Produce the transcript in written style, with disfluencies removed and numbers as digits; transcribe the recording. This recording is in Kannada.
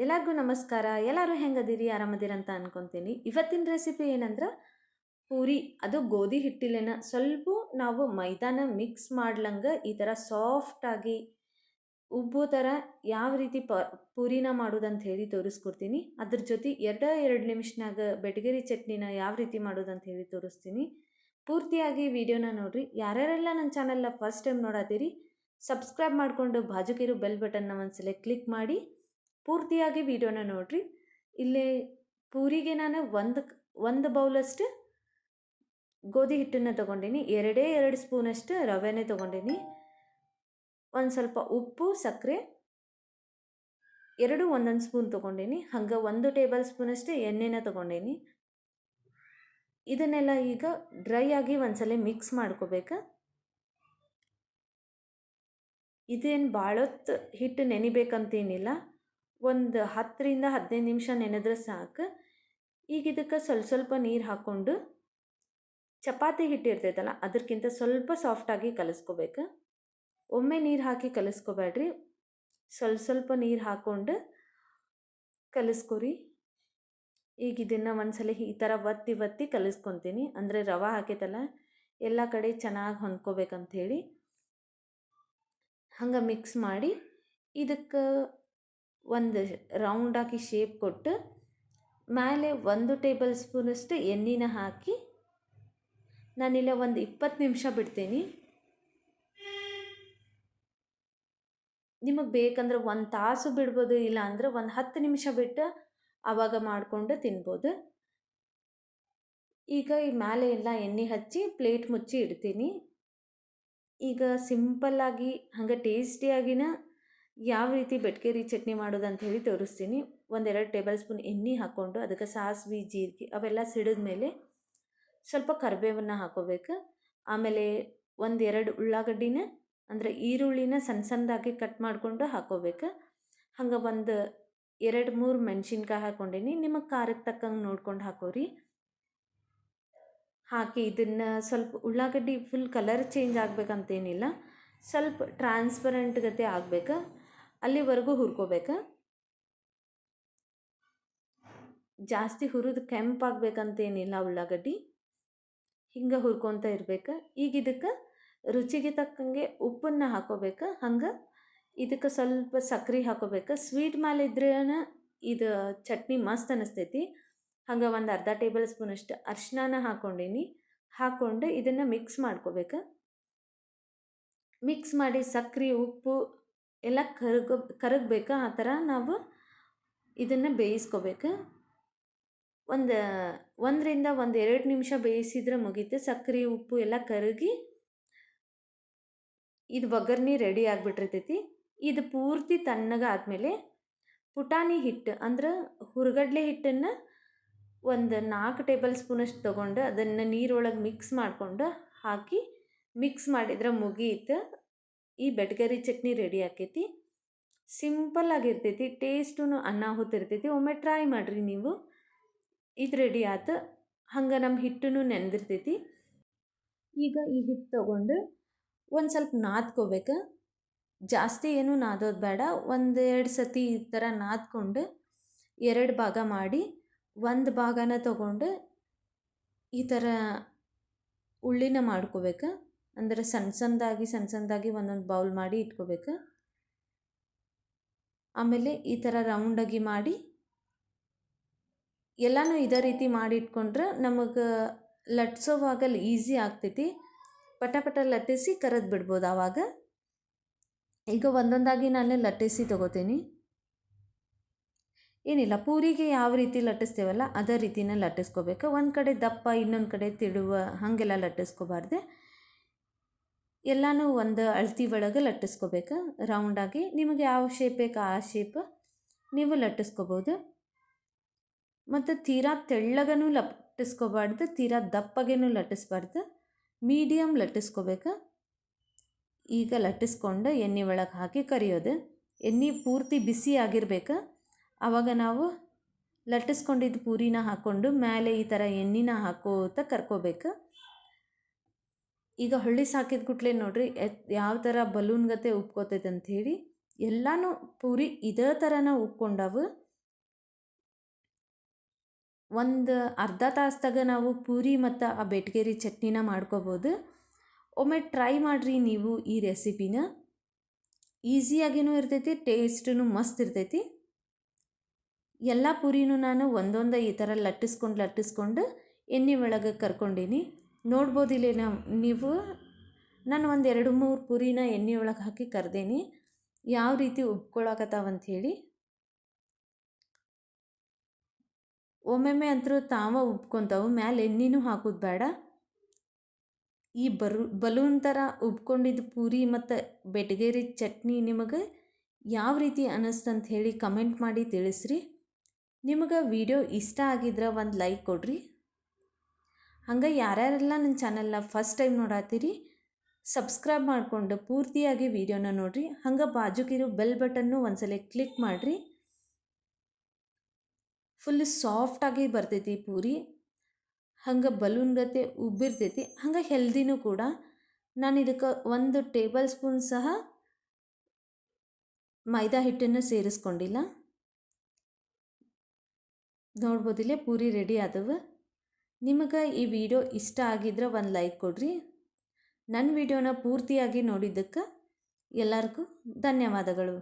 ಎಲ್ಲರಿಗೂ ನಮಸ್ಕಾರ. ಎಲ್ಲರೂ ಹೆಂಗದಿರಿ, ಆರಾಮದಿರಿ ಅಂತ ಅನ್ಕೊಂತೀನಿ. ಇವತ್ತಿನ ರೆಸಿಪಿ ಏನಂದ್ರೆ ಪೂರಿ. ಅದು ಗೋಧಿ ಹಿಟ್ಟಿಲೇನ ಸ್ವಲ್ಪ ನಾವು ಮೈದಾನ ಮಿಕ್ಸ್ ಮಾಡ್ಲಂಗೆ ಈ ಥರ ಸಾಫ್ಟಾಗಿ ಉಬ್ಬೋ ಥರ ಯಾವ ರೀತಿ ಪೂರಿನ ಮಾಡೋದಂತ ಹೇಳಿ ತೋರಿಸ್ಕೊಡ್ತೀನಿ. ಅದ್ರ ಜೊತೆ ಎರಡು ನಿಮಿಷನಾಗ ಬೆಟಗೇರಿ ಚಟ್ನಿನ ಯಾವ ರೀತಿ ಮಾಡೋದಂತ ಹೇಳಿ ತೋರಿಸ್ತೀನಿ. ಪೂರ್ತಿಯಾಗಿ ವಿಡಿಯೋನ ನೋಡ್ರಿ. ಯಾರ್ಯಾರೆಲ್ಲ ನನ್ನ ಚಾನಲ್ನ ಫಸ್ಟ್ ಟೈಮ್ ನೋಡತ್ತೀರಿ, ಸಬ್ಸ್ಕ್ರೈಬ್ ಮಾಡಿಕೊಂಡು ಬಾಜುಕಿರೋ ಬೆಲ್ ಬಟನ್ನ ಒಂದ್ಸಲ ಕ್ಲಿಕ್ ಮಾಡಿ ಪೂರ್ತಿಯಾಗಿ ವಿಡಿಯೋನ ನೋಡ್ರಿ. ಇಲ್ಲಿ ಪೂರಿಗೆ ನಾನು ಒಂದು ಬೌಲಷ್ಟು ಗೋಧಿ ಹಿಟ್ಟನ್ನು ತೊಗೊಂಡೀನಿ. ಎರಡು ಸ್ಪೂನಷ್ಟು ರವೆನೇ ತೊಗೊಂಡೀನಿ. ಒಂದು ಸ್ವಲ್ಪ ಉಪ್ಪು, ಸಕ್ಕರೆ ಒಂದೊಂದು ಸ್ಪೂನ್ ತೊಗೊಂಡೀನಿ. ಹಂಗೆ 1 ಟೇಬಲ್ ಸ್ಪೂನಷ್ಟು ಎಣ್ಣೆನ ತೊಗೊಂಡೀನಿ. ಇದನ್ನೆಲ್ಲ ಈಗ ಡ್ರೈ ಆಗಿ ಒಂದ್ಸಲ ಮಿಕ್ಸ್ ಮಾಡ್ಕೋಬೇಕು. ಇದೇನು ಭಾಳೊತ್ತು ಹಿಟ್ಟು ನೆನಿಬೇಕಂತೇನಿಲ್ಲ, ಒಂದು 10ರಿಂದ 15 ನಿಮಿಷ ನೆನೆದ್ರೆ ಸಾಕು. ಈಗ ಇದಕ್ಕೆ ಸ್ವಲ್ಪ ನೀರು ಹಾಕ್ಕೊಂಡು ಚಪಾತಿ ಹಿಟ್ಟು ಇರ್ತೈತಲ್ಲ ಅದಕ್ಕಿಂತ ಸ್ವಲ್ಪ ಸಾಫ್ಟಾಗಿ ಕಲಿಸ್ಕೋಬೇಕು. ಒಮ್ಮೆ ನೀರು ಹಾಕಿ ಕಲಿಸ್ಕೋಬೇಡ್ರಿ, ಸ್ವಲ್ಪ ನೀರು ಹಾಕ್ಕೊಂಡು ಕಲಿಸ್ಕೊರಿ. ಈಗ ಇದನ್ನು ಒಂದ್ಸಲ ಈ ಥರ ಒತ್ತಿ ಕಲಿಸ್ಕೊತೀನಿ. ಅಂದರೆ ರವೆ ಹಾಕೈತಲ್ಲ ಎಲ್ಲ ಕಡೆ ಚೆನ್ನಾಗಿ ಹೊಂದ್ಕೋಬೇಕಂಥೇಳಿ ಹಂಗೆ ಮಿಕ್ಸ್ ಮಾಡಿ ಇದಕ್ಕೆ ಒಂದು ರೌಂಡಾಗಿ ಶೇಪ್ ಕೊಟ್ಟು ಮೇಲೆ 1 ಟೇಬಲ್ ಸ್ಪೂನಷ್ಟು ಎಣ್ಣೆನ ಹಾಕಿ ನಾನಿಲ್ಲ ಒಂದು 20 ನಿಮಿಷ ಬಿಡ್ತೀನಿ. ನಿಮಗೆ ಬೇಕಂದ್ರೆ 1 ತಾಸು ಬಿಡ್ಬೋದು, ಇಲ್ಲ ಅಂದ್ರೆ ಒಂದು 10 ನಿಮಿಷ ಬಿಟ್ಟು ಆವಾಗ ಮಾಡಿಕೊಂಡು ತಿನ್ಬೋದು. ಈಗ ಈ ಮೇಲೆ ಎಲ್ಲ ಎಣ್ಣೆ ಹಚ್ಚಿ ಪ್ಲೇಟ್ ಮುಚ್ಚಿ ಇಡ್ತೀನಿ. ಈಗ ಸಿಂಪಲ್ಲಾಗಿ ಹಂಗೆ ಟೇಸ್ಟಿಯಾಗಿನ ಯಾವ ರೀತಿ ಬೆಟ್ಕೇರಿ ಚಟ್ನಿ ಮಾಡೋದಂತ ಹೇಳಿ ತೋರಿಸ್ತೀನಿ. 1-2 ಟೇಬಲ್ ಸ್ಪೂನ್ ಎಣ್ಣೆ ಹಾಕ್ಕೊಂಡು ಅದಕ್ಕೆ ಸಾಸಿವೆ, ಜೀರಿಗೆ ಅವೆಲ್ಲ ಸಿಡಿದ ಮೇಲೆ ಸ್ವಲ್ಪ ಕರಿಬೇವನ್ನು ಹಾಕೋಬೇಕು. ಆಮೇಲೆ 1-2 ಉಳ್ಳಾಗಡ್ಡಿನ ಅಂದರೆ ಈರುಳ್ಳಿನ ಸಣ್ಣದಾಗಿ ಕಟ್ ಮಾಡಿಕೊಂಡು ಹಾಕೋಬೇಕು. ಹಂಗೆ 1-2-3 ಮೆಣಸಿನ್ಕಾಯಿ ಹಾಕ್ಕೊಂಡೀನಿ. ನಿಮಗೆ ಖಾರಕ್ಕೆ ತಕ್ಕಂಗೆ ನೋಡ್ಕೊಂಡು ಹಾಕೋರಿ. ಹಾಕಿ ಇದನ್ನು ಸ್ವಲ್ಪ ಉಳ್ಳಾಗಡ್ಡಿ ಫುಲ್ ಕಲರ್ ಚೇಂಜ್ ಆಗಬೇಕಂತೇನಿಲ್ಲ, ಸ್ವಲ್ಪ ಟ್ರಾನ್ಸ್ಪರೆಂಟ್ ಗತೆ ಆಗಬೇಕು, ಅಲ್ಲಿವರೆಗೂ ಹುರ್ಕೋಬೇಕು. ಜಾಸ್ತಿ ಹುರಿದು ಕೆಂಪಾಗಬೇಕಂತೇನಿಲ್ಲ ಉಳ್ಳಾಗಡ್ಡಿ, ಹಿಂಗೆ ಹುರ್ಕೊತ ಇರ್ಬೇಕು. ಈಗ ಇದಕ್ಕೆ ರುಚಿಗೆ ತಕ್ಕಂಗೆ ಉಪ್ಪನ್ನು ಹಾಕೋಬೇಕು. ಹಂಗೆ ಇದಕ್ಕೆ ಸ್ವಲ್ಪ ಸಕ್ಕರೆ ಹಾಕೋಬೇಕು. ಸ್ವೀಟ್ ಮೇಲೆ ಇದ್ರೇ ಇದು ಚಟ್ನಿ ಮಸ್ತ್ ಅನ್ನಿಸ್ತೈತಿ. ಹಂಗೆ ಒಂದು ಅರ್ಧ ಟೇಬಲ್ ಸ್ಪೂನಷ್ಟು ಅರಿಶಿನ ಹಾಕ್ಕೊಂಡೀನಿ. ಹಾಕ್ಕೊಂಡು ಇದನ್ನು ಮಿಕ್ಸ್ ಮಾಡ್ಕೋಬೇಕು. ಮಿಕ್ಸ್ ಮಾಡಿ ಸಕ್ಕರೆ, ಉಪ್ಪು ಎಲ್ಲ ಕರಗಬೇಕು. ಆ ಥರ ನಾವು ಇದನ್ನು ಬೇಯಿಸ್ಕೋಬೇಕು. 1ರಿಂದ 1-2 ನಿಮಿಷ ಬೇಯಿಸಿದ್ರೆ ಮುಗೀತು. ಸಕ್ಕರೆ, ಉಪ್ಪು ಎಲ್ಲ ಕರಗಿ ಇದು ಒಗ್ಗರಣೆ ರೆಡಿ ಆಗಿಬಿಟ್ಟಿರ್ತೈತಿ. ಇದು ಪೂರ್ತಿ ತಣ್ಣಗಾದ್ಮೇಲೆ ಪುಟಾಣಿ ಹಿಟ್ಟು ಅಂದ್ರೆ ಹುರ್ಗಡ್ಲೆ ಹಿಟ್ಟನ್ನು 4 ಟೇಬಲ್ ಸ್ಪೂನಷ್ಟು ತೊಗೊಂಡು ಅದನ್ನು ನೀರೊಳಗೆ ಮಿಕ್ಸ್ ಮಾಡಿಕೊಂಡು ಹಾಕಿ ಮಿಕ್ಸ್ ಮಾಡಿದ್ರೆ ಮುಗೀತು. ಈ ಬೆಟ್ಗೇರಿ ಚಟ್ನಿ ರೆಡಿ ಆಕೈತಿ. ಸಿಂಪಲ್ಲಾಗಿರ್ತೈತಿ, ಟೇಸ್ಟೂ ಅನ್ನ ಹೊತ್ತಿರ್ತೈತಿ. ಒಮ್ಮೆ ಟ್ರೈ ಮಾಡಿರಿ ನೀವು. ಇದು ರೆಡಿ ಆಯ್ತು. ಹಂಗೆ ನಮ್ಮ ಹಿಟ್ಟೂ ನೆನೆದಿರ್ತೈತಿ. ಈಗ ಈ ಹಿಟ್ಟು ತೊಗೊಂಡು ಒಂದು ಸ್ವಲ್ಪ ನಾದ್ಕೋಬೇಕು. ಜಾಸ್ತಿ ಏನೂ ನಾದೋದು ಬೇಡ. 1-2 ಸತಿ ಈ ಥರ ನಾದ್ಕೊಂಡು 2 ಭಾಗ ಮಾಡಿ 1 ಭಾಗನ ತೊಗೊಂಡು ಈ ಥರ ಉಳ್ಳಿನ ಮಾಡ್ಕೋಬೇಕು. ಅಂದರೆ ಸಣ್ಣದಾಗಿ ಒಂದೊಂದು ಬೌಲ್ ಮಾಡಿ ಇಟ್ಕೋಬೇಕು. ಆಮೇಲೆ ಈ ಥರ ರೌಂಡಾಗಿ ಮಾಡಿ ಎಲ್ಲನೂ ಇದೇ ರೀತಿ ಮಾಡಿ ಇಟ್ಕೊಂಡ್ರೆ ನಮಗೆ ಲಟ್ಸೋವಾಗ ಈಸಿ ಆಗ್ತೈತಿ. ಪಟ ಲಟ್ಟಿಸಿ ಕರೆದು ಬಿಡ್ಬೋದು ಆವಾಗ. ಈಗ ಒಂದೊಂದಾಗಿ ನಾನು ಲಟ್ಟಿಸಿ ತೊಗೋತೀನಿ. ಏನಿಲ್ಲ, ಪೂರಿಗೆ ಯಾವ ರೀತಿ ಲಟ್ಟಿಸ್ತೇವಲ್ಲ ಅದೇ ರೀತಿನ ಲಟ್ಟಿಸ್ಕೋಬೇಕು. ಒಂದು ಕಡೆ ದಪ್ಪ, ಇನ್ನೊಂದು ಕಡೆ ತಿಳುವ, ಹಾಗೆಲ್ಲ ಲಟ್ಟಿಸ್ಕೋಬಾರ್ದು. ಎಲ್ಲನೂ ಒಂದು ಅಳತಿ ಒಳಗೆ ಲಟ್ಟಿಸ್ಕೋಬೇಕು ರೌಂಡಾಗಿ. ನಿಮಗೆ ಯಾವ ಶೇಪ್ ಬೇಕು ಆ ಶೇಪ್ ನೀವು ಲಟ್ಟಿಸ್ಕೋಬೋದು. ಮತ್ತು ತೀರಾ ತೆಳ್ಳಗನೂ ಲಟ್ಟಿಸ್ಕೋಬಾರ್ದು, ತೀರಾ ದಪ್ಪಗೇನೂ ಲಟ್ಟಿಸ್ಬಾರ್ದು, ಮೀಡಿಯಮ್ ಲಟ್ಟಿಸ್ಕೋಬೇಕು. ಈಗ ಲಟ್ಟಿಸ್ಕೊಂಡು ಎಣ್ಣೆ ಒಳಗೆ ಹಾಕಿ ಕರಿಯೋದು. ಎಣ್ಣೆ ಪೂರ್ತಿ ಬಿಸಿ ಆಗಿರ್ಬೇಕು. ಆವಾಗ ನಾವು ಲಟ್ಟಿಸ್ಕೊಂಡಿದ್ದು ಪೂರಿನ ಹಾಕ್ಕೊಂಡು ಮೇಲೆ ಈ ಥರ ಎಣ್ಣೆನ ಹಾಕೋತ ಕರ್ಕೋಬೇಕು. ಈಗ ಹೊಳ್ಳಿ ಸಾಕಿದ ಕೂಡಲೇ ನೋಡ್ರಿ ಯಾವ ಥರ ಬಲೂನ್ ಗತೆ ಉಪ್ಕೋತೈತೆ ಅಂಥೇಳಿ. ಎಲ್ಲನೂ ಪೂರಿ ಇದೇ ಥರನ ಉಪ್ಕೊಂಡವು. ಒಂದು ಅರ್ಧ ತಾಸ್ದಾಗ ನಾವು ಪೂರಿ ಮತ್ತು ಆ ಬೆಟ್ಗೇರಿ ಚಟ್ನಿನ ಮಾಡ್ಕೋಬೋದು. ಒಮ್ಮೆ ಟ್ರೈ ಮಾಡಿರಿ ನೀವು ಈ ರೆಸಿಪಿನ. ಈಸಿಯಾಗಿಯೂ ಇರ್ತೈತಿ, ಟೇಸ್ಟೂ ಮಸ್ತ್ ಇರ್ತೈತಿ. ಎಲ್ಲ ಪೂರಿನೂ ನಾನು ಒಂದೊಂದು ಈ ಥರ ಲಟ್ಟಿಸ್ಕೊಂಡು ಎಣ್ಣೆ ಒಳಗೆ ಕರ್ಕೊಂಡೀನಿ. ನೋಡ್ಬೋದು ಇಲ್ಲಿ ನೀವು ನಾನು ಒಂದು 2-3 ಪೂರಿನ ಎಣ್ಣೆ ಒಳಗೆ ಹಾಕಿ ಕರ್ದೇನಿ, ಯಾವ ರೀತಿ ಉಬ್ಕೊಳಕತ್ತಾವಂಥೇಳಿ. ಒಮ್ಮೊಮ್ಮೆ ಅಂತೂ ತಾವ ಉಬ್ಕೊತಾವು, ಮ್ಯಾಲೆ ಎಣ್ಣೆನೂ ಹಾಕೋದು ಬೇಡ. ಈ ಬಲೂನ್ ಥರ ಉಬ್ಕೊಂಡಿದ್ದು ಪೂರಿ ಮತ್ತು ಬೆಟ್ಗೇರಿ ಚಟ್ನಿ ನಿಮಗೆ ಯಾವ ರೀತಿ ಅನ್ನಿಸ್ತಂತ ಹೇಳಿ ಕಮೆಂಟ್ ಮಾಡಿ ತಿಳಿಸ್ರಿ. ನಿಮಗೆ ವಿಡಿಯೋ ಇಷ್ಟ ಆಗಿದ್ರೆ ಒಂದು ಲೈಕ್ ಕೊಡ್ರಿ. ಹಂಗೆ ಯಾರ್ಯಾರೆಲ್ಲ ನನ್ನ ಚಾನಲ್ನ ಫಸ್ಟ್ ಟೈಮ್ ನೋಡತ್ತೀರಿ ಸಬ್ಸ್ಕ್ರೈಬ್ ಮಾಡಿಕೊಂಡು ಪೂರ್ತಿಯಾಗಿ ವಿಡಿಯೋನ ನೋಡಿರಿ. ಹಂಗೆ ಬಾಜುಕಿರೋ ಬೆಲ್ ಬಟನ್ನು ಒಂದ್ಸಲ ಕ್ಲಿಕ್ ಮಾಡಿರಿ. ಫುಲ್ ಸಾಫ್ಟಾಗಿ ಬರ್ತೈತಿ ಪೂರಿ, ಹಂಗೆ ಬಲೂನ್ ಗತೆ ಉಬ್ಬಿರ್ತೈತಿ, ಹಂಗೆ ಹೆಲ್ದಿನೂ ಕೂಡ. ನಾನು ಇದಕ್ಕೆ 1 ಟೇಬಲ್ ಸ್ಪೂನ್ ಸಹ ಮೈದಾ ಹಿಟ್ಟನ್ನು ಸೇರಿಸ್ಕೊಂಡಿಲ್ಲ. ನೋಡ್ಬೋದಿಲ್ಲ ಪೂರಿ ರೆಡಿ ಆದವು. ನಿಮಗೆ ಈ ವಿಡಿಯೋ ಇಷ್ಟ ಆಗಿದ್ರೆ ಒಂದು ಲೈಕ್ ಕೊಡ್ರಿ. ನನ್ನ ವಿಡಿಯೋನ ಪೂರ್ತಿಯಾಗಿ ನೋಡಿದ್ದಕ್ಕೆ ಎಲ್ಲರಿಗೂ ಧನ್ಯವಾದಗಳು.